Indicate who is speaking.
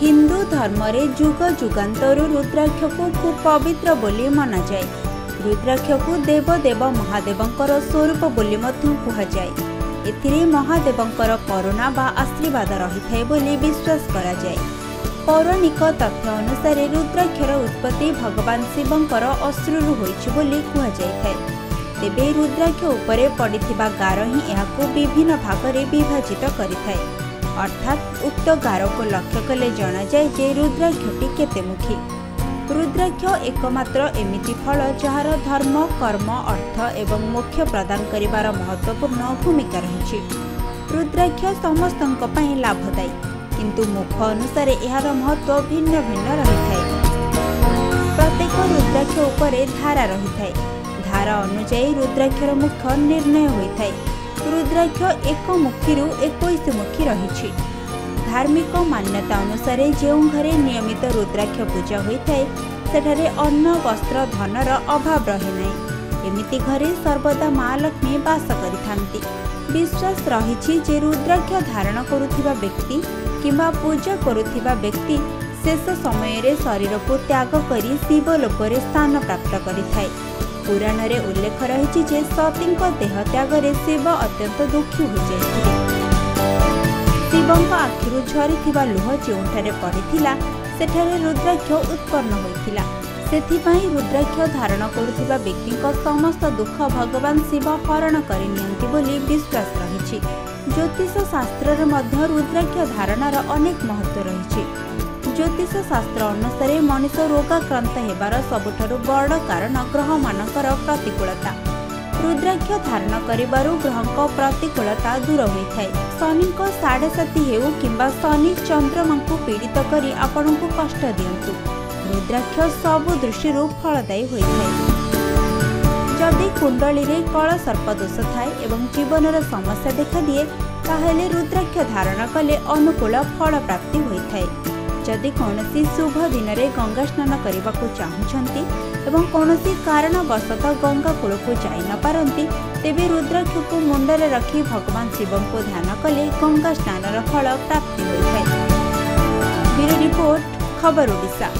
Speaker 1: हिंदू धर्म रे जुग जुगांतर रुद्राक्ष को खूब पवित्र बोली माना जाए। रुद्राक्ष को देवदेव महादेवंकर स्वरूप बोली मध्य कुहाଯାए। एथिरे महादेवंकर करुणा बा आशीर्वाद रही थाए बोली विश्वास करा जाए। पौराणिक तथ्य अनुसार रुद्राक्षर उत्पत्ति भगवान शिवंकर अश्रुरु होइछि बोली कुहाଯାଇଥାଏ। तेबे रुद्राक्ष उपरे पड़िथिबा गार ही एहाको विभिन्न भागरे विभाजित करिथाए। अर्थात उक्त गार को लक्ष्य कले जना जाए जे रुद्राक्षटी केतेमुखी। रुद्राक्ष एकमात्र एमिति फल जहार धर्म कर्म अर्थ एवं मोक्ष प्रदान करिवार महत्वपूर्ण भूमिका रही। रुद्राक्ष समस्तंक पई लाभदायी, किंतु मुख अनुसार एहार महत्व भिन्न भिन्न रही थाए। प्रत्येक रुद्राक्ष उपरे धारा रही थाए। धारा अनुଯାयी रुद्राक्षर मुख निर्णय होइथाए। रुद्राक्ष एक मुखी 21 मुखी रही। धार्मिक मान्यता अनुसार जो घरे नियमित रुद्राक्ष पूजा होइथाए सेठारे अन्न वस्त्र धनर अभाव रहे नहीं। एमिति घरे सर्वदा माँ लक्ष्मी वास करिथांती। विश्वास रही जे रुद्राक्ष धारण करुथिबा व्यक्ति किंबा पूजा करुथिबा व्यक्ति शेष समय रे शरीर को त्याग करी शिवलोक रे स्थान प्राप्त करिथाए। पुराण रे उल्लेख रही जे सतींक देह त्याग रे शिव अत्यंत दुखी हो जाइथिले। शिवंक आखिरु झरिथिबा लुह जोंठारे पड़िथिला सेठारे रुद्राक्ष उत्पन्न होइथिला। सेथिपाई रुद्राक्ष धारण करुथिबा व्यक्तिक समस्त दुख भगवान शिव हरण करि नियंती बोली विश्वास रही। ज्योतिष शास्त्र रे मध्य रुद्राक्ष धारणार अनेक महत्व रही। ज्योतिष शास्त्र अनुसार मनुष्य रोगाक्रांत हेबार सबुठारु बड़ कारण ग्रह मानकर प्रतिकूलता। रुद्राक्ष धारण करिबारु ग्रहक प्रतिकूलता दूर होइथाए। शनिक 7.5 हेउ किंबा शनि चंद्रमा को पीड़ित करी आपनकु कष्ट दियंतु। रुद्राक्ष सबु दृष्टिरु फलदायी होइथाए। जदि कुंडली रे कळ सर्प दोष थाए एवं जीवनर समस्या देखा दिए ताहेले रुद्राक्ष धारण कले अनुकूल फल प्राप्ति होइथाए। जदि कौनसी शुभ दिन रे गंगा स्नान करने को चाहूँगी एवं कौनसी कारणवशतः गंगा कूल को जाई न पारती तेबे रुद्राक्ष को मुंडरे रखी भगवान शिव को ध्यान कले गंगा स्नानर फल प्राप्ति होइथाए। ब्यूरो रिपोर्ट, खबर ओडिशा।